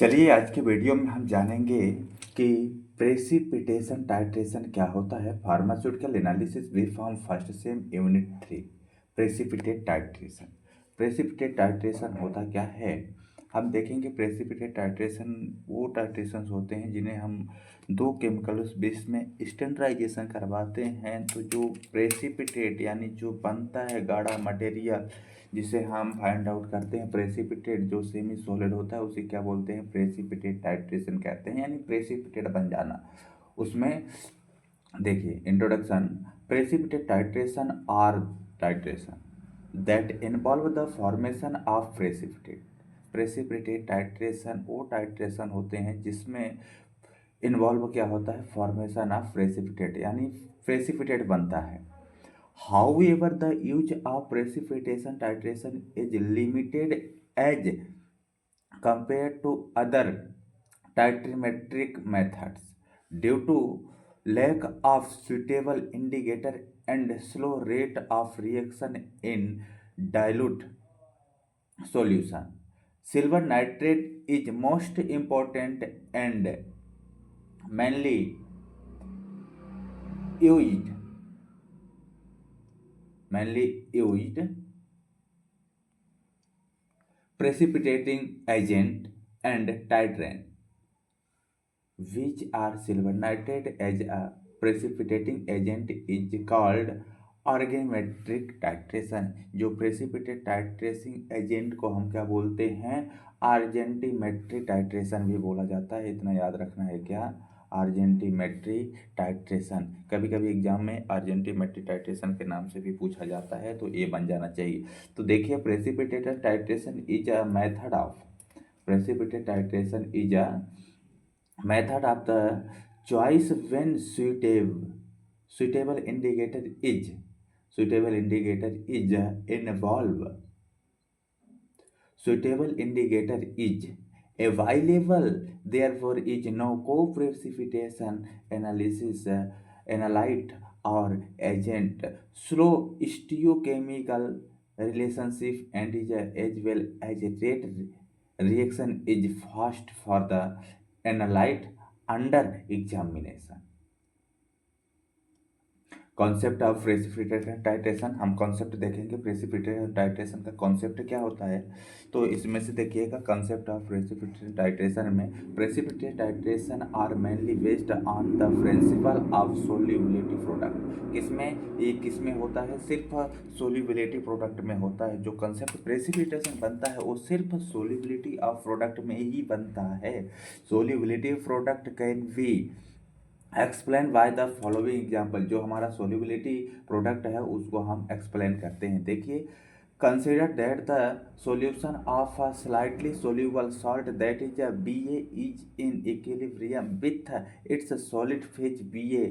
चलिए आज के वीडियो में हम जानेंगे कि प्रेसिपिटेशन टाइट्रेशन क्या होता है। Pharmaceutical analysis B pharm first sem unit 3। Precipitate titration. Precipitate titration होता क्या है हम देखेंगे। प्रेसिपिटेट टाइट्रेशन वो टाइट्रेशन होते हैं जिन्हें हम दो केमिकल्स बीच में स्टैंडर्डाइजेशन करवाते हैं। तो जो प्रेसिपिटेट यानी जो बनता है गाढ़ा मटेरियल जिसे हम फाइंड आउट करते हैं प्रेसिपिटेट, जो सेमी सॉलिड होता है उसे क्या बोलते हैं, प्रेसिपिटेट टाइट्रेशन कहते हैं, यानी प्रेसिपिटेट बन जाना। उसमें देखिए introduction. Precipitate titration are titration that involve the formation of precipitate. Precipitate titration वो टाइट्रेशन होते हैं जिसमें इन्वॉल्व क्या होता है, फॉर्मेशन ऑफ प्रेसिपिटेट, यानी प्रेसिपिटेट बनता है। However, the use of precipitation titration is limited as compared to other titrimetric methods due to lack of suitable indicator and slow rate of reaction in dilute solution. Silver nitrate is most important and mainly used precipitating agent and titrant, which are silver nitrate as a precipitating agent is called argentometric titration. जो precipitate titrating agent को हम क्या बोलते हैं, आर्जेंटीमेट्रिक titration भी बोला जाता है। इतना याद रखना है क्या, आर्जेंटीमेट्रिक टाइट्रेशन। कभी कभी एग्जाम में आर्जेंटीमेट्रिक टाइट्रेशन के नाम से भी पूछा जाता है, तो ये बन जाना चाहिए। तो देखिए precipitated titration is a method of precipitate titration is a method of the choice when suitable indicator is involved. Suitable indicator is available, therefore is no co-precipitation analysis analyte or agent slow stereochemical relationship and is as well as a rate reaction is fast for the analyte under examination। Concept of precipitation titration, हम concept देखेंगे। Precipitation titration का concept क्या होता है, तो इसमें से देखिएगा कॉन्सेप्ट ऑफ प्रेसिपिटेशन टाइट्रेशन में precipitation titration are mainly based on the principle of solubility product. किसमें होता है, सिर्फ सोल्यूबिलिटी प्रोडक्ट में होता है। जो कॉन्सेप्ट प्रेसिपिटेशन बनता है वो सिर्फ सोल्यूबिलिटी ऑफ प्रोडक्ट में ही बनता है। Solubility product can be explain by the following example. जो हमारा सोल्यूबिलिटी प्रोडक्ट है उसको हम एक्सप्लेन करते हैं। देखिए, consider that the solution of a slightly soluble salt that is a BA is in equilibrium with its solid phase BA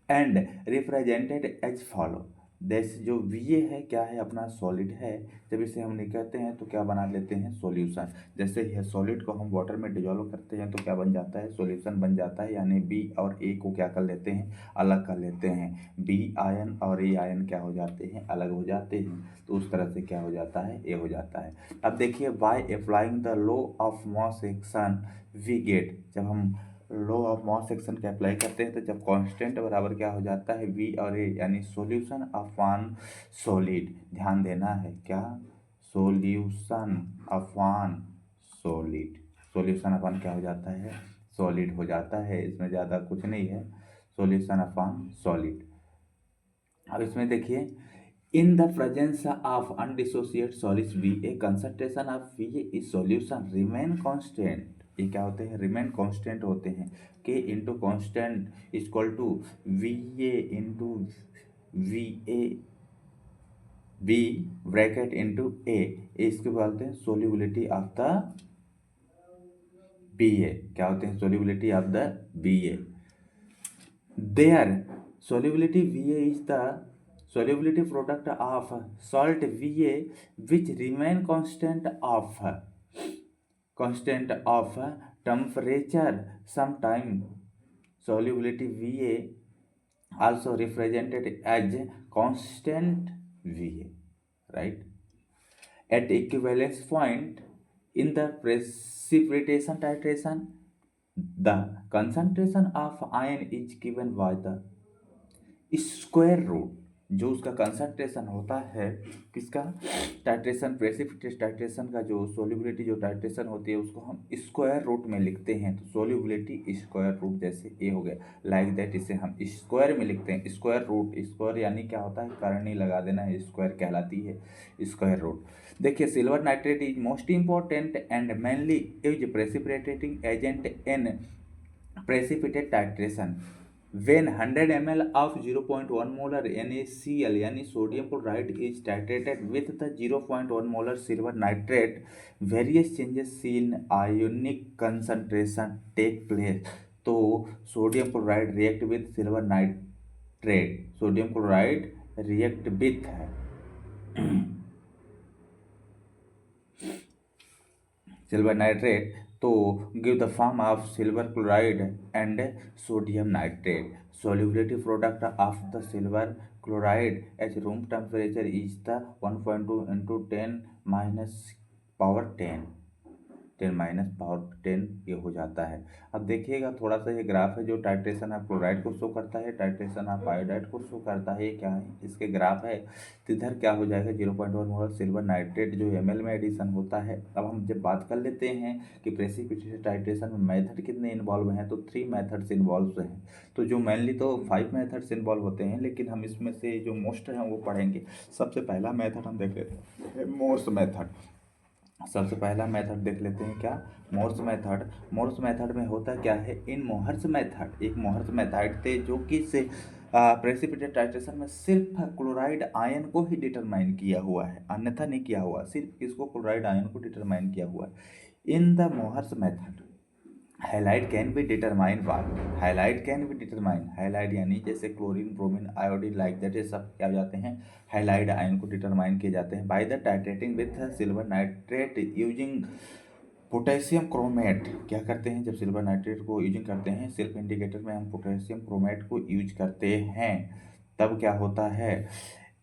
and represented as follow. जैसे जो BA है क्या है, अपना सॉलिड है। जब इसे हम निकालते हैं तो क्या बना लेते हैं, सॉल्यूशन। जैसे यह सॉलिड को हम वाटर में डिजोल्व करते हैं तो क्या बन जाता है, सॉल्यूशन बन जाता है। यानी B और A को क्या कर लेते हैं, अलग कर लेते हैं। B आयन और A आयन क्या हो जाते हैं, अलग हो जाते हैं। तो उस तरह से क्या हो जाता है, A हो जाता है। अब देखिए, by applying the law of mass action we get. जब हम लॉ ऑफ मॉस एक्शन के अप्लाई करते हैं तो जब कांस्टेंट बराबर क्या हो जाता है, V और A, यानी सॉल्यूशन अपॉन सॉलिड। ध्यान देना है क्या, सॉल्यूशन अपॉन सॉलिड। सॉल्यूशन अपन क्या हो जाता है, सॉलिड हो जाता है। इसमें ज़्यादा कुछ नहीं है, सॉल्यूशन अपॉन सॉलिड। अब इसमें देखिए, in the presence of undissociate solids VA concentration of VA is solution remain constant. ये क्या होते हैं, रिमेन कांस्टेंट होते हैं। K into constant equal to VA into VA B bracket into A। इसको बोलते हैं सोल्यूबिलिटी ऑफ द BA। क्या होते हैं, solubility of the BA। There, solubility VA is the solubility product of salt VA which remain constant of temperature. Sometime solubility VA also represented as constant VA, right? At equivalence point, In the precipitation titration, the concentration of ion is given by the square root, जो उसका concentration होता है किसका, titration, precipitate titration का जो solubility जो titration होती है उसको हम स्क्वायर रूट में लिखते हैं। तो सोल्युबिलिटी स्क्वायर रूट, जैसे ए हो गया लाइक दैट, इसे हम स्क्वायर में लिखते हैं। स्क्वायर रूट, स्क्वायर यानी क्या होता है, करनी लगा देना है, स्क्वायर कहलाती है स्क्वायर रूट। देखिए silver nitrate is most important and mainly is precipitating agent in precipitate titration when 100 ml of 0.1 molar NaCl यानी sodium chloride is titrated with the 0.1 molar silver nitrate, various changes in ionic concentration take place। तो sodium chloride react with silver nitrate, sodium chloride react with है silver nitrate, तो give the form of silver chloride and sodium nitrate। Solubility product of the silver chloride at room temperature is the 1.2 into 10 minus power 10 ये हो जाता है। अब देखिएगा थोड़ा सा ये ग्राफ है जो टाइट्रेशन ऑफ क्लोराइड को शो करता है, टाइट्रेशन ऑफ आयोडाइड को शो करता है। ये क्या है, इसके ग्राफ है। तो इधर क्या हो जाएगा 0.1 मोलर सिल्वर नाइट्रेट जो ml में एडिशन होता है। अब हम जब बात कर लेते हैं कि प्रेसिपिटेशन टाइट्रेशन में मेथड कितने इन्वॉल्व हैं, तो 3 मेथड्स इन्वॉल्व हैं। तो जो मेनली तो 5 मेथड्स इन्वॉल्व होते हैं, लेकिन हम इसमें से जो मोस्ट हैं वो पढ़ेंगे। सबसे पहला मेथड हम देख लेते हैं मोर्स मेथड। सबसे पहला मेथड देख लेते हैं क्या, मोर्स मेथड। मोर्स मेथड में होता क्या है, इन मोहर्स मेथड, एक मोहर्स मेथड थे जो कि से प्रेसिपिटेट टाइट्रेशन में सिर्फ क्लोराइड आयन को ही डिटरमाइन किया हुआ है, अन्यथा नहीं किया हुआ, सिर्फ इसको क्लोराइड आयन को डिटरमाइन किया हुआ है। In the Mohr's method highlight can be determine by, highlight can be determine, highlight यानी जैसे chlorine, bromine, iodine like that, ये सब क्या हो जाते हैं, हाइलाइट आयन को डिटरमाइन किए जाते हैं by the titrating with silver nitrate using potassium chromate. क्या करते हैं, जब सिल्वर नाइट्रेट को यूजिंग करते हैं, सेल्फ इंडिकेटर में हम पोटेशियम क्रोमेट को यूज करते हैं, तब क्या होता है,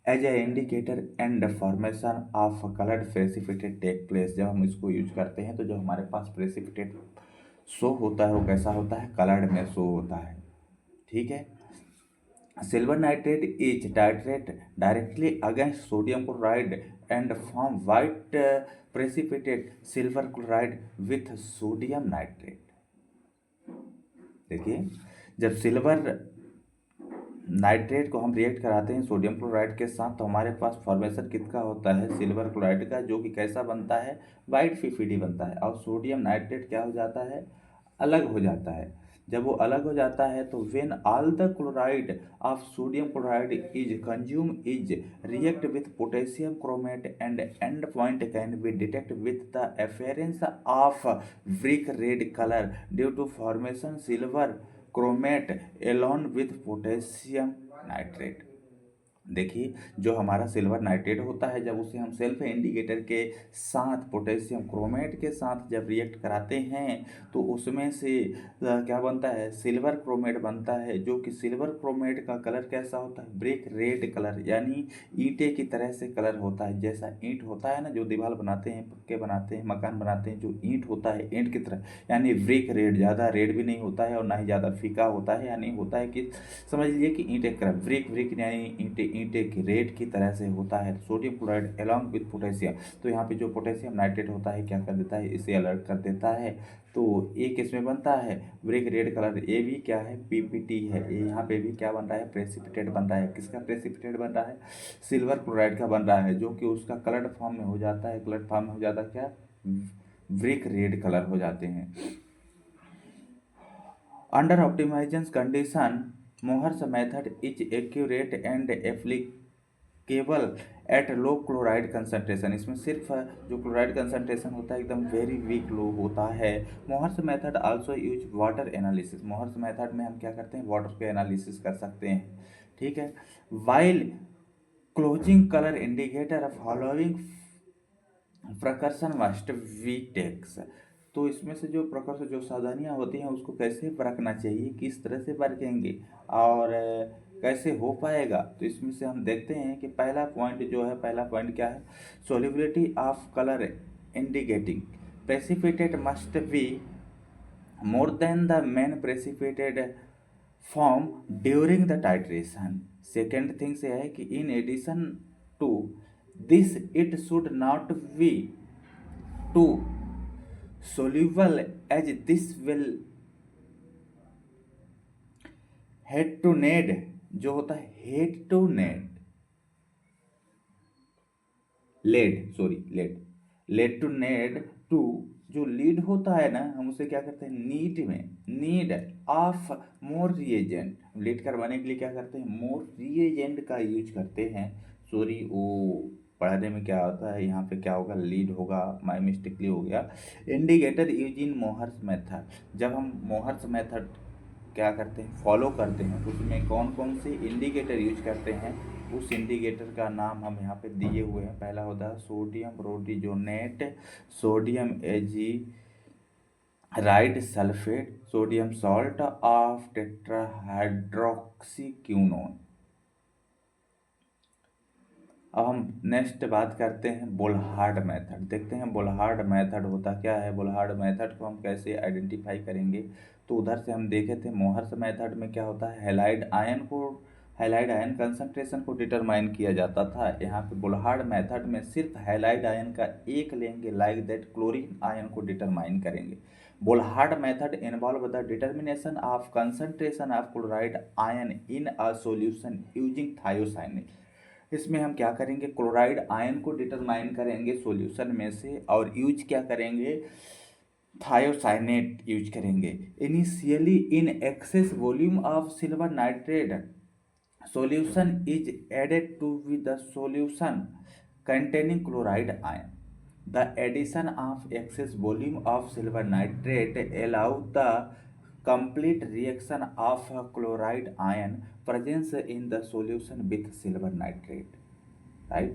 as a indicator and formation of coloured precipitate take place. जब हम इसको यूज करते हैं तो जो हमारे पास प्रेसिपिटेट शो होता है वो कैसा होता है, कलर्ड में शो होता है। ठीक है, silver nitrate is titrate directly against sodium chloride and form white precipitate silver chloride with sodium nitrate. देखिए जब सिल्वर नाइट्रेट को हम रिएक्ट कराते हैं सोडियम क्लोराइड के साथ, तो हमारे पास फॉर्मेशन किसका होता है, सिल्वर क्लोराइड का, जो कि कैसा बनता है, वाइट पीपीडी बनता है। और सोडियम नाइट्रेट क्या हो जाता है, अलग हो जाता है। जब वो अलग हो जाता है तो when all the chloride of sodium chloride is consume is react with potassium chromate and end point can be detect with the appearance of brick red colour due to formation silver chromate alone with potassium nitrate. देखिए जो हमारा silver nitrate होता है, जब उसे हम self indicator के साथ पोटेशियम क्रोमेट के साथ जब रिएक्ट कराते हैं तो उसमें से क्या बनता है, सिल्वर क्रोमेट बनता है, जो कि सिल्वर क्रोमेट का कलर कैसा होता है, ब्रिक रेड कलर, यानी ईंटे की तरह से कलर होता है। जैसा ईंट होता है ना, जो दीवार बनाते हैं, पक्के बनाते हैं, मकान बनाते हैं, जो ईंट होता है ईंट की तरह, यानी ब्रिक रेड, ज़्यादा रेड भी नहीं होता है और ना ही ज़्यादा फीका होता है, यानी होता है कि समझ लीजिए कि ईंट एक तरह, ब्रिक ब्रिक यानी ईंटे ईंटे की रेड की तरह से होता है sodium chloride along with potassium. तो यहाँ पे जो पोटेशियम नाइट्रेट होता है क्या कर देता है, इसे अलर्ट कर देता है। तो एक इसमें बनता है ब्रिक रेड कलर, ये भी क्या है, पीपीटी है। ये यहाँ पे भी क्या बन रहा है, प्रेसिपिटेट बन रहा है। किसका प्रेसिपिटेट बन रहा है, सिल्वर क्लोराइड का बन रहा है, जो कि उसका कलर्ड फॉर्म में हो जाता है। कलर्ड फॉर्म में हो जाता है क्या, ब्रिक रेड कलर हो जाते हैं। Under optimisation condition Mohr's method is accurate and applicable at low chloride concentration. इसमें सिर्फ जो क्लोराइड कंसंट्रेशन होता है एकदम वेरी वीक लो होता है। Mohr's method also use water analysis. Mohr's method में हम क्या करते हैं, वाटर के एनालिसिस कर सकते हैं। ठीक है, while closing colour indicator following प्रकर्षण मस्ट वी टेक्स। तो इसमें से जो प्रकर्षण जो सावधानियाँ होती हैं उसको कैसे बरतना चाहिए, किस तरह से बरतेंगे और कैसे हो पाएगा, तो इसमें से हम देखते हैं कि पहला पॉइंट जो है, पहला पॉइंट क्या है, solubility of colour indicating. precipitate must be more than the main precipitated form during the titration. Second thing से है कि in addition to this it should not be too soluble as this will head to need जो होता है head to need led to need to जो lead होता है ना हम उसे क्या करते हैं need of more reagent lead करवाने के लिए क्या करते हैं मोर रिएजेंट का यूज करते हैं सॉरी वो पढ़ाने में क्या होता है यहाँ पे क्या होगा लीड होगा माई मिस्टेकली हो गया indicator use in Mohr's method जब हम मोहर्स मेथड क्या करते हैं फॉलो करते हैं तो उसमें कौन कौन से इंडिकेटर यूज करते हैं उस इंडिकेटर का नाम हम यहाँ पे दिए हुए हैं पहला होता है sodium rhodizonate sodium AG ride sulphate sodium salt of tetrahydroxyquinone. अब हम नेक्स्ट बात करते हैं बोल्हार्ड मेथड देखते हैं बोल्हार्ड मेथड होता क्या है बोल्हार्ड मेथड को हम कैसे आइडेंटिफाई करेंगे तो उधर से हम देखे थे मोहर्स मेथड में क्या होता है हैलाइड आयन कंसंट्रेशन को डिटरमाइन किया जाता था यहाँ पे बोल्हार्ड मेथड में सिर्फ हैलाइड आयन का एक लेंगे लाइक दैट क्लोरीन आयन को डिटरमाइन करेंगे Volhard method involve the determination of concentration of chloride ion in a solution using thiocyanate इसमें हम क्या करेंगे क्लोराइड आयन को डिटरमाइन करेंगे सॉल्यूशन में से और यूज क्या करेंगे थायोसाइनेट यूज करेंगे initially in excess volume of silver nitrate solution is added to with the solution containing chloride ion. The addition of excess volume of silver nitrate allow the complete reaction of chloride ion presence in the solution with silver nitrate. Right?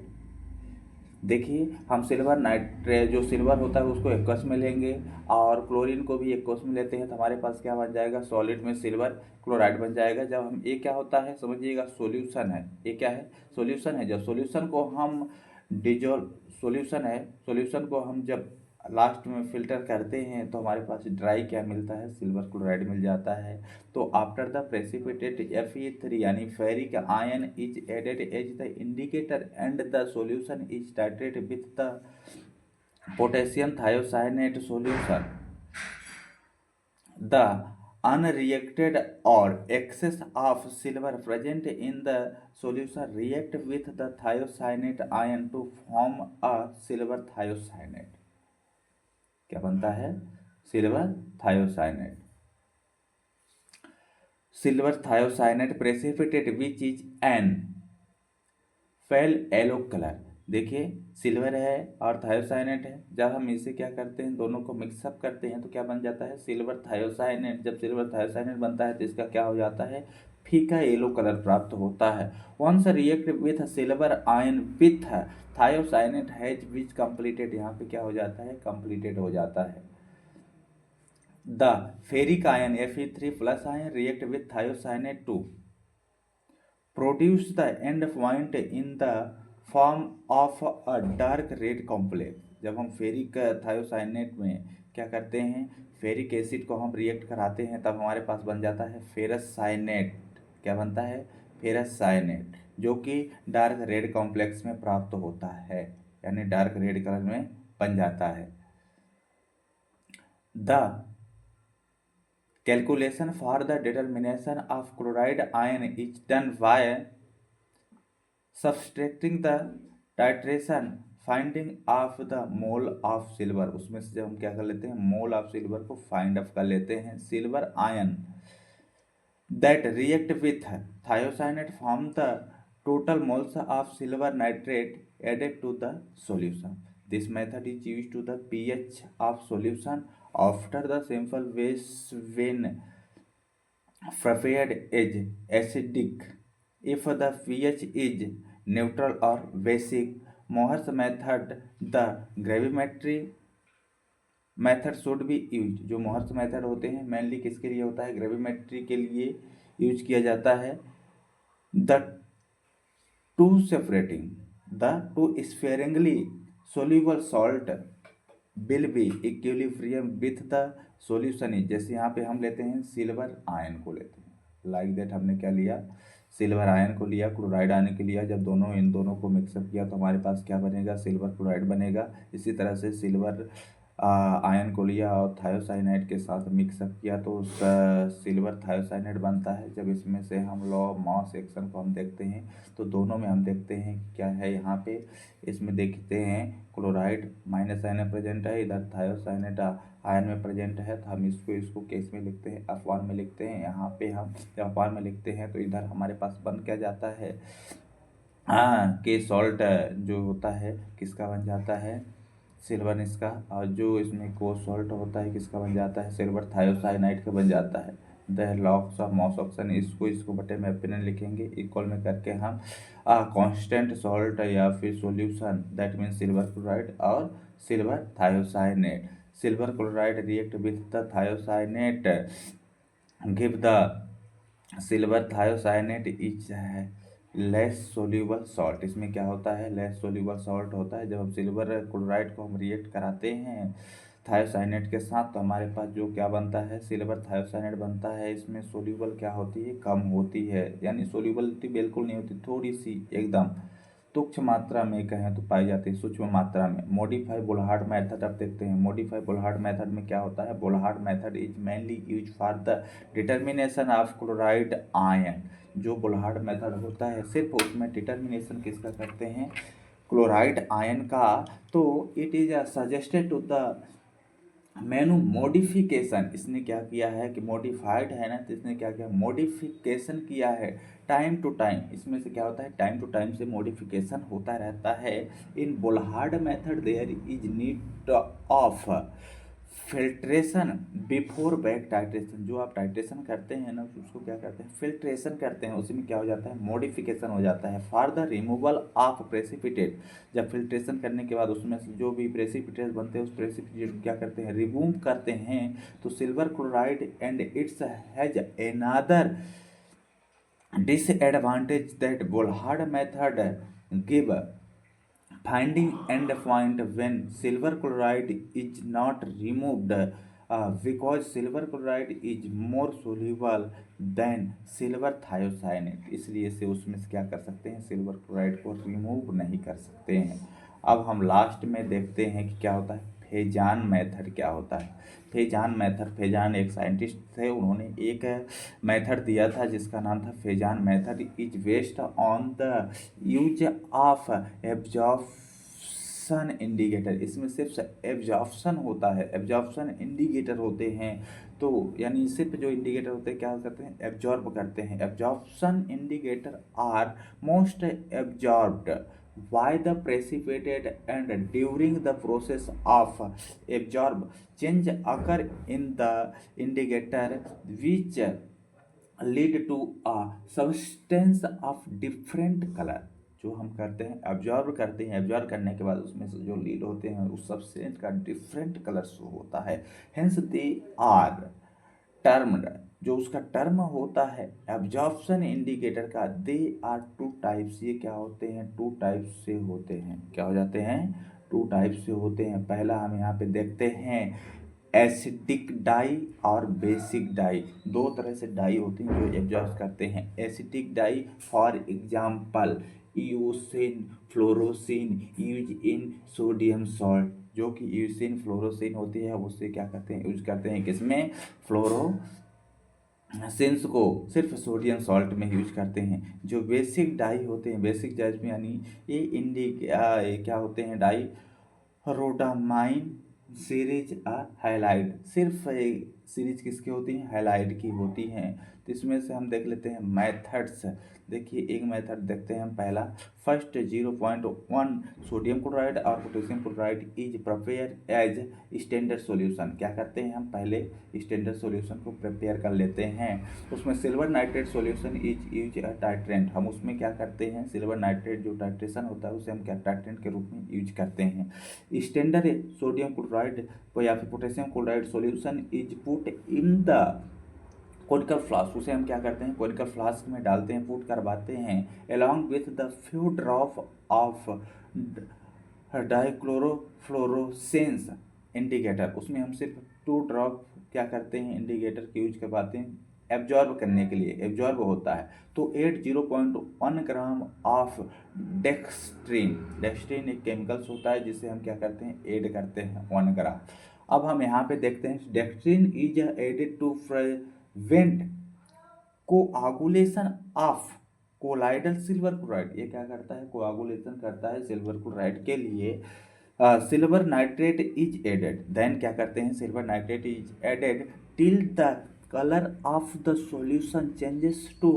देखिए हम silver nitrate जो silver होता है उसको aqueous में लेंगे और chlorine को भी एक्वस में लेते हैं तो हमारे पास क्या बन जाएगा सॉलिड में सिल्वर क्लोराइड बन जाएगा जब हम ये क्या होता है समझिएगा सॉल्यूशन है ये क्या है सॉल्यूशन है जब सॉल्यूशन को हम डिजोल्व सॉल्यूशन को हम जब लास्ट में फिल्टर करते हैं तो हमारे पास ड्राई क्या मिलता है सिल्वर क्लोराइड मिल जाता है तो आफ्टर द प्रेसिपिटेट Fe3 यानी ferric ion is added as the indicator and the solution is titrate with the potassium thiocyanate solution the unreacted or excess of silver present in the solution react with the thiocyanate ion to form a silver thiocyanate क्या बनता है silver thiocyanate precipitate which is an fail yellow colour देखिए silver है और thiocyanate है जब हम इसे क्या करते हैं दोनों को मिक्सअप करते हैं तो क्या बन जाता है सिल्वर थायोसाइनेट जब सिल्वर थायोसाइनेट बनता है तो इसका क्या हो जाता है फीका येलो कलर प्राप्त होता है once react with silver ion with thiocyanate has which completed यहाँ पे क्या हो जाता है कंप्लीटेड हो जाता है the ferric ion Fe3 plus ion react with thiocyanate to produce the end point in the form of a dark red complex जब हम फेरिक थायोसाइनेट में क्या करते हैं फेरिक एसिड को हम रिएक्ट कराते हैं तब हमारे पास बन जाता है फेरस साइनेट क्या बनता है फेरस साइनेट जो कि डार्क रेड कॉम्प्लेक्स में प्राप्त होता है यानी डार्क रेड कलर में बन जाता है the calculation for the determination of chloride ion is done by subtracting the titration finding of the mole of silver उसमें से जब हम क्या कर लेते हैं मोल ऑफ सिल्वर को फाइंड ऑफ कर लेते हैं silver ion that react with thiocyanate form the total moles of silver nitrate added to the solution. This method is used to the pH of solution after the simple base when prepared is acidic. If the pH is neutral or basic, Mohr's method, the gravimetry method should be used. जो Mohr's method होते हैं mainly किसके लिए होता है gravimetry के लिए use किया जाता है the to separating the two sparingly soluble salt will be equilibrium with the solution is, जैसे यहाँ पे हम लेते हैं सिल्वर आयन को लेते हैं, लाइक दैट हमने क्या लिया, सिल्वर आयन को लिया, क्लोराइड आयन को लिया, जब दोनों इन दोनों को मिक्सअप किया तो हमारे पास क्या बनेगा, सिल्वर क्लोराइड बनेगा। इसी तरह से सिल्वर आयन को लिया और थायोसाइनाइड के साथ मिक्सअप किया तो सिल्वर थायोसाइनाइड बनता है। जब इसमें से हम लॉ ऑफ मास एक्शन को हम देखते हैं तो दोनों में हम देखते हैं कि क्या है, यहाँ पे इसमें देखते हैं क्लोराइड माइनस आयन प्रेजेंट है, इधर थायोसाइनाइड आयन में प्रेजेंट है, तो हम इसको केस में लिखते हैं, अफवार में लिखते हैं। यहाँ पे हम जब अफवार में लिखते हैं तो इधर हमारे पास बन क्या जाता है, के सॉल्ट जो होता है किसका बन जाता है, सिल्वर इसका, और जो इसमें को सॉल्ट होता है किसका बन जाता है, सिल्वर थायोसाइनाइड का बन जाता है। The loss of mass oxygen, इसको बटे में ओपिनियन लिखेंगे, इक्वल में करके हम कांस्टेंट सॉल्ट या फिर solution that mean silver chloride और silver thiocyanate, silver chloride react with the thiocyanate give the silver thiocyanate is less soluble salt. इसमें क्या होता है, लेस सोल्यूबल सॉल्ट होता है। जब हम सिल्वर क्लोराइड को हम रिएक्ट कराते हैं थायोसाइनेट के साथ तो हमारे पास जो क्या बनता है, सिल्वर थायोसाइनेट बनता है। इसमें सोल्यूबल क्या होती है, कम होती है, यानी सोल्यूबलिटी बिल्कुल नहीं होती, थोड़ी सी एकदम तुच्छ मात्रा में कहें तो पाई जाती है, सूक्ष्म मात्रा में। मॉडिफाई बोल्हार्ड मेथड अब देखते हैं। मॉडिफाई बोल्हार्ड मेथड में क्या होता है, Volhard method is mainly use for the determination of chloride ion. जो बोल्हार्ड मेथड होता है सिर्फ उसमें डिटर्मिनेशन किसका करते हैं, क्लोराइड आयन का। तो it is suggested to the menu modification, इसने क्या किया है कि मॉडिफाइड है ना, तो इसने क्या किया, मॉडिफिकेशन किया है टाइम टू टाइम। इसमें से क्या होता है, टाइम टू टाइम से मॉडिफिकेशन होता रहता है। In Volhard method there is need of filtration before back titration. जो आप टाइट्रेशन करते हैं ना उसको क्या करते हैं, फिल्ट्रेशन करते हैं, उसमें क्या हो जाता है, मॉडिफिकेशन हो जाता है for the removal of precipitate. जब फिल्ट्रेशन करने के बाद उसमें से जो भी प्रेसिपिटेट बनते हैं उस प्रेसिपिटेट को क्या करते हैं, रिमूव करते हैं। तो silver chloride and it's has another disadvantage that Bollard method give finding end point when silver chloride is not removed because silver chloride is more soluble than silver thiocyanate, इसलिए से उसमें से क्या कर सकते हैं, सिल्वर क्लोराइड को remove नहीं कर सकते हैं। अब हम लास्ट में देखते हैं कि क्या होता है, फेजान मेथड क्या होता है। फेजान मेथड, फेजान एक साइंटिस्ट थे, उन्होंने एक मेथड दिया था जिसका नाम था Fajans method is based on the use of absorption indicator. इसमें सिर्फ एब्जॉर्प्शन होता है, एब्जॉर्प्शन इंडिकेटर होते हैं। तो यानी सिर्फ जो इंडिकेटर होते हैं क्या करते हैं, एब्जॉर्ब करते हैं। Absorption indicator are most absorbed by the precipitate and during the process of absorb change occur in the indicator which lead to a substance of different color। जो हम करते हैं एब्जॉर्ब करते हैं, एब्जॉर्ब करने के बाद उसमें से जो लीड होते हैं उस सब्सटेंस का डिफरेंट कलर शो होता है, हेंस दे आर टर्म्ड। जो उसका टर्म होता है एब्जॉर्प्शन इंडिकेटर का, दे आर टू टाइप्स। ये क्या होते हैं, टू टाइप्स से होते हैं, क्या हो जाते हैं, टू टाइप्स से होते हैं। पहला हम यहाँ पे देखते हैं एसिडिक डाई और बेसिक डाई। दो तरह से डाई होती हैं जो एब्जॉर्ब करते हैं। Acidic dye for example eosin fluorescein use in sodium salt, जो कि यूसिन फ्लोरोसिन होती है उससे क्या करते हैं, यूज करते हैं किसमें, फ्लोरोसिन्स को सिर्फ सोडियम सॉल्ट में यूज करते हैं। जो बेसिक डाई होते हैं, बेसिक डाई में यानी ये क्या होते हैं डाई, रोडामाइन सीरीज हाइलाइट, सिर्फ सीरीज किसकी होती हैं, हाइलाइट की होती हैं। तो इसमें से हम देख लेते हैं मेथड्स। देखिए एक मेथड देखते हैं हम, पहला फर्स्ट 0.1 सोडियम क्लोराइड और potassium chloride is prepare as standard solution. क्या करते हैं हम, पहले स्टैंडर्ड सॉल्यूशन को प्रिपेयर कर लेते हैं। उसमें silver nitrate solution is use a titrant. हम उसमें क्या करते हैं, सिल्वर नाइट्रेट जो टाइट्रेशन होता है उसे हम क्या टाइट्रेंट के रूप में यूज करते हैं। स्टैंडर्ड सोडियम क्लोराइड या फिर potassium chloride solution is put in the conical flask, उसे हम क्या करते हैं, कोनिकल फ्लास्क में डालते हैं, पुट करवाते हैं along with the few drop of dichlorofluorescein indicator, उसमें हम सिर्फ 2 ड्रॉप क्या करते हैं, इंडिकेटर के यूज करवाते हैं एब्जॉर्ब करने के लिए, एब्जॉर्ब होता है। तो एड 0.1 ग्राम ऑफ डेक्सट्रीन, डेक्सट्रीन एक केमिकल्स होता है जिसे हम क्या करते हैं, ऐड करते हैं 1 ग्राम। अब हम यहाँ पे देखते हैं dextrin is added to prevent coagulation of colloidal silver chloride. ये क्या करता है, कोआगुलेशन करता है सिल्वर क्लोराइड के लिए। Silver nitrate is added, then क्या करते हैं, silver nitrate is added till the colour of the solution changes to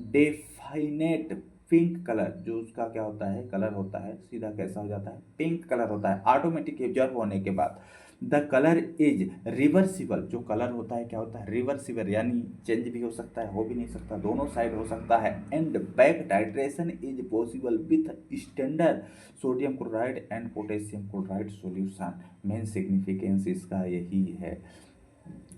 definite pink colour. जो उसका क्या होता है, कलर होता है सीधा कैसा हो जाता है, पिंक कलर होता है ऑटोमेटिक एब्जॉर्ब होने के बाद। द कलर इज रिवर्सिबल, जो कलर होता है क्या होता है, रिवर्सिबल, यानी चेंज भी हो सकता है, हो भी नहीं सकता, दोनों साइड हो सकता है। And back titration is possible with standard sodium chloride and potassium chloride solution. Main significance इसका यही है।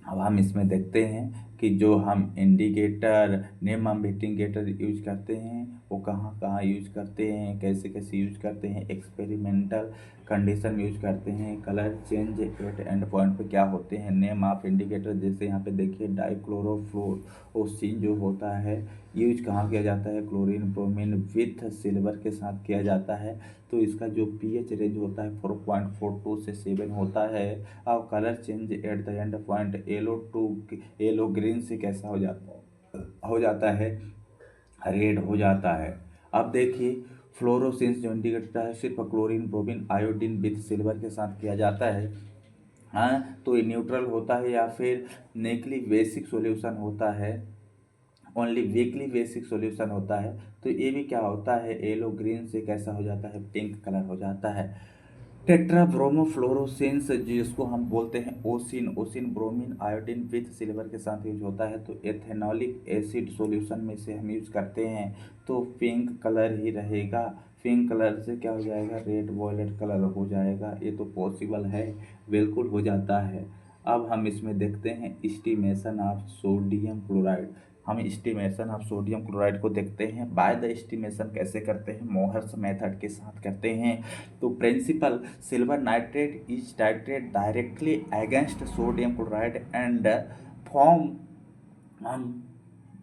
अब हम इसमें देखते हैं कि जो हम indicator, name of indicator use करते हैं वो कहाँ कहाँ यूज करते हैं, कैसे कैसे यूज करते हैं, एक्सपेरिमेंटल कंडीशन में यूज करते हैं, colour change eight and point पे क्या होते हैं, नेम ऑफ इंडिकेटर। जैसे यहाँ पे देखिए डाइक्लोरोफ्लोरोसिन जो होता है यूज कहाँ किया जाता है, क्लोरीन ब्रोमीन विथ सिल्वर के साथ किया जाता है। तो इसका जो पीएच रेंज होता है 4.42 से 7 होता है। अब colour change at the end point yellow to yellow green से कैसा हो जाता है, रेड हो जाता है। अब देखिए फ्लोरोसेंस जो इंडिकेटर है सिर्फ chlorine bromine iodine with silver के साथ किया जाता है। हाँ, तो ये न्यूट्रल होता है या फिर नेकली बेसिक सॉल्यूशन होता है, ओनली वीकली बेसिक सॉल्यूशन होता है। तो ये भी क्या होता है, येलो ग्रीन से कैसा हो जाता है, पिंक कलर हो जाता है। टेट्राब्रोमोफ्लोरोसेंस जिसको हम बोलते हैं ओसिन, ओसिन ब्रोमीन आयोडीन विथ सिल्वर के साथ यूज होता है। तो एथेनॉलिक एसिड सॉल्यूशन में से हम यूज करते हैं तो पिंक कलर ही रहेगा। पिंक कलर से क्या हो जाएगा, रेड वॉयलेट कलर हो जाएगा। ये तो पॉसिबल है, बिल्कुल हो जाता है। अब हम इसमें देखते हैं एस्टिमेशन ऑफ सोडियम क्लोराइड। हम एस्टिमेशन ऑफ सोडियम क्लोराइड को देखते हैं। बाय द एस्टिमेशन कैसे करते हैं, मोहर्स मेथड के साथ करते हैं। तो principle, silver nitrate is titrate directly against sodium chloride and form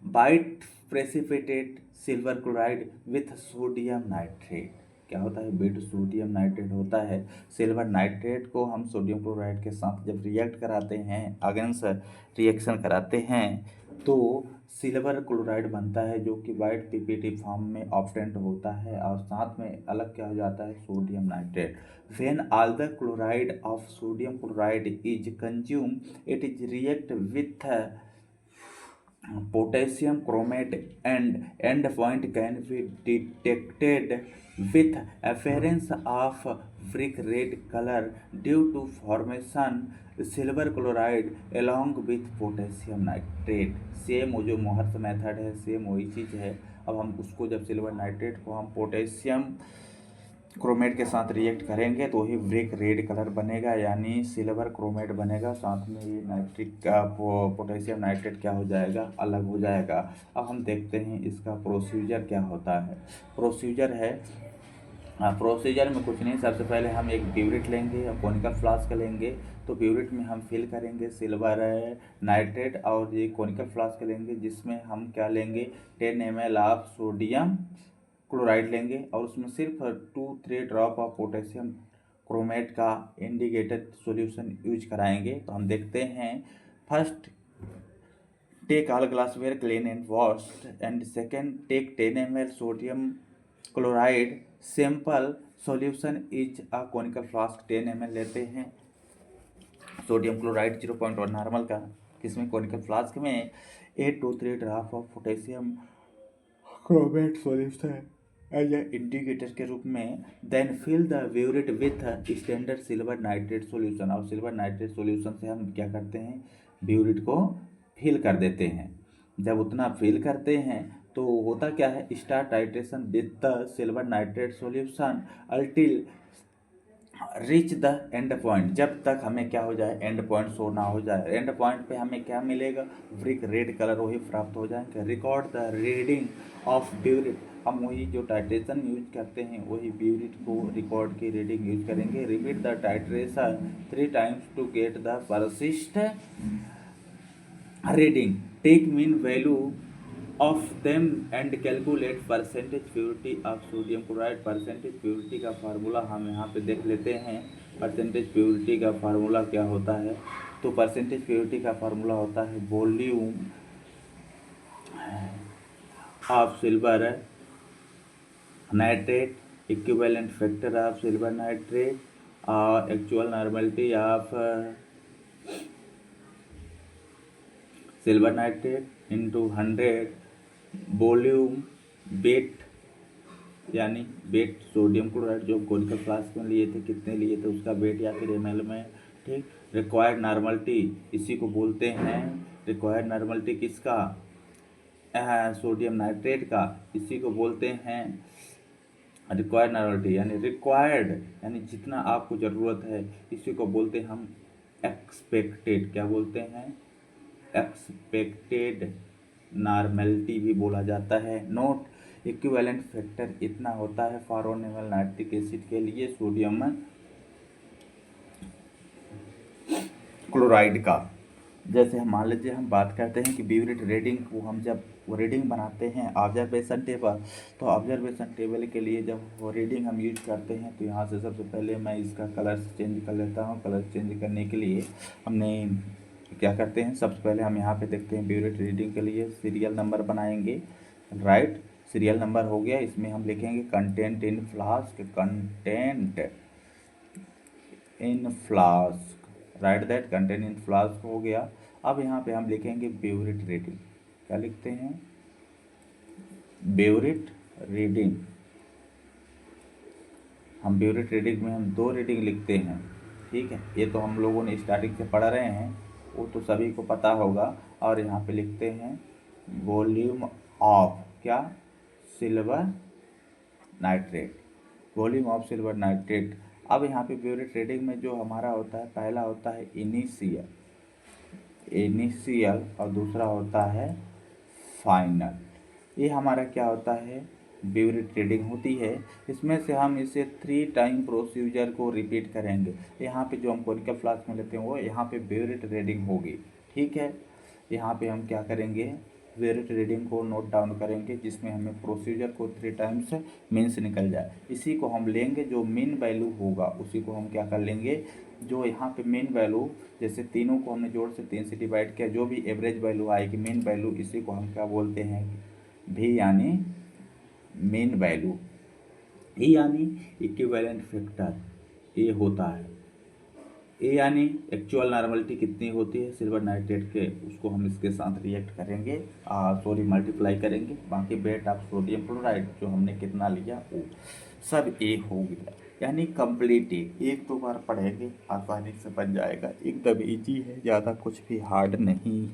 white precipitate silver chloride with sodium nitrate. क्या होता है, बिट सोडियम नाइट्रेट होता है। सिल्वर नाइट्रेट को हम सोडियम क्लोराइड के साथ जब रिएक्ट कराते हैं, अगेंस्ट रिएक्शन कराते हैं, तो सिल्वर क्लोराइड बनता है जो कि वाइट पीपीटी फॉर्म में ऑब्टेंट होता है और साथ में अलग क्या हो जाता है, sodium nitrate. When all the chloride of sodium chloride is consume it is react with potassium chromate and end point can be detected with appearance of brick red color due to formation silver chloride along with potassium nitrate। Same वो जो Mohr's method है same वही चीज़ है। अब हम उसको जब silver nitrate को हम पोटेशियम क्रोमेट के साथ रिएक्ट करेंगे तो ही ब्रिक रेड कलर बनेगा, यानी सिल्वर क्रोमेट बनेगा। साथ में ये नाइट्रिक का पोटेशियम नाइट्रेट क्या हो जाएगा, अलग हो जाएगा। अब हम देखते हैं इसका प्रोसीजर क्या होता है। प्रोसीजर है, प्रोसीजर में कुछ नहीं, सबसे पहले हम एक ब्यूरिट लेंगे और कोनिकल फ्लास्क लेंगे। तो ब्यूरिट में हम फिल करेंगे सिल्वर नाइट्रेट और ये कोनिकल फ्लास्क लेंगे जिसमें हम क्या लेंगे, 10 ml ऑफ सोडियम क्लोराइड लेंगे और उसमें सिर्फ 2-3 ड्रॉप ऑफ पोटेशियम क्रोमेट का इंडिकेटेड सॉल्यूशन यूज कराएंगे। तो हम देखते हैं, first take all glassware clean and wash and second take 10 ml sodium chloride simple solution is a conical flask 10 ml लेते हैं सोडियम क्लोराइड 0.1 नॉर्मल का, जिसमें कोनिकल फ्लास्क में 8 to 3 drop of potassium chromate solution as a indicator के रूप में। Then fill the burette with standard silver nitrate solution. और silver nitrate solution से हम क्या करते हैं, ब्यूरिट को फिल कर देते हैं। जब उतना फिल करते हैं तो होता क्या है, start titration with the silver nitrate solution अल्टिल reach the end point. जब तक हमें क्या हो जाए, एंड पॉइंट शो ना हो जाए। एंड पॉइंट पे हमें क्या मिलेगा, ब्रिक रेड कलर वही प्राप्त हो जाएंगे। Record the reading of burette हम वही जो टाइट्रेशन यूज करते हैं वही ब्यूरिट को रिकॉर्ड की रीडिंग यूज करेंगे। Repeat the titration 3 times to get the persist reading. Take mean value of them and calculate percentage purity of sodium chloride. Percentage purity का फार्मूला हम यहाँ पे देख लेते हैं। परसेंटेज प्योरिटी का फार्मूला क्या होता है? तो परसेंटेज प्योरिटी का फार्मूला होता है volume of silver nitrate equivalent factor of silver nitrate और actual normality of silver nitrate into 100 volume weight, यानी वेट सोडियम क्लोराइड जो कोनिकल फ्लास्क में लिए थे कितने लिए थे उसका वेट या फिर ml में। ठीक। रिक्वायर्ड नॉर्मलिटी इसी को बोलते हैं, रिक्वायर्ड नॉर्मलिटी किसका? सोडियम नाइट्रेट का, इसी को बोलते हैं रिक्वायर्ड नॉर्मलिटी, यानी रिक्वायर्ड यानी जितना आपको ज़रूरत है, इसी को बोलते हैं हम एक्सपेक्टेड। क्या बोलते हैं? एक्सपेक्टेड नॉर्मेलिटी भी बोला जाता है। नोट इक्विवेलेंट फैक्टर इतना होता है फॉरोनेवल नाइट्रिक एसिड के लिए सोडियम क्लोराइड का। जैसे हम मान लीजिए हम बात करते हैं कि ब्यूरिट रीडिंग को हम जब रीडिंग बनाते हैं ऑब्जर्वेशन टेबल, तो ऑब्जर्वेशन टेबल के लिए जब वो रीडिंग हम यूज करते हैं तो यहाँ से सबसे पहले मैं इसका कलर चेंज कर लेता हूँ। कलर चेंज करने के लिए हमने क्या करते हैं, सबसे पहले हम यहाँ पे देखते हैं ब्यूरिट रीडिंग के लिए सीरियल नंबर बनाएंगे। राइट, सीरियल नंबर हो गया, इसमें हम लिखेंगे content in flask, content in flask, right that content in flask हो गया। अब यहाँ पे हम लिखेंगे ब्यूरिट रीडिंग। क्या लिखते हैं? Burette reading. हम ब्यूरिट रीडिंग में हम 2 रीडिंग लिखते हैं। ठीक है, ये तो हम लोगों ने स्टार्टिंग से पढ़ रहे हैं, वो तो सभी को पता होगा। और यहाँ पे लिखते हैं वॉल्यूम ऑफ क्या? Silver nitrate, volume of silver nitrate. अब यहाँ पे ब्यूरिट रीडिंग में जो हमारा होता है, पहला होता है इनिशियल और दूसरा होता है फाइनल। ये हमारा क्या होता है? ब्यूरिट रीडिंग होती है। इसमें से हम इसे 3 टाइम प्रोसीजर को रिपीट करेंगे। यहाँ पे जो हम कोनिकल फ्लास्क में लेते हैं वो यहाँ पे ब्यूरिट रीडिंग होगी। ठीक है, यहाँ पे हम क्या करेंगे? ब्यूरिट रीडिंग को नोट डाउन करेंगे, जिसमें हमें प्रोसीजर को 3 टाइम्स मीन्स निकल जाए। इसी को हम लेंगे, जो मीन वैल्यू होगा उसी को हम क्या कर लेंगे, जो यहाँ पे मीन वैल्यू, जैसे तीनों को हमने जोड़ से 3 से डिवाइड किया, जो भी एवरेज वैल्यू आएगी मीन वैल्यू, इसी को हम क्या बोलते हैं? भी यानी मीन वैल्यू। ए यानी इक्विवेलेंट फैक्टर, ए होता है। ए यानी एक्चुअल नॉर्मलिटी कितनी होती है सिल्वर नाइट्रेट के, उसको हम इसके साथ रिएक्ट करेंगे, मल्टीप्लाई करेंगे। बाकी वेट ऑफ सोडियम क्लोराइड जो हमने कितना लिया वो सब ए हो गया, यानी कंप्लीट। एक 2 बार पढ़ेंगे आसानी से बन जाएगा, एकदम ईजी है, ज़्यादा कुछ भी हार्ड नहीं।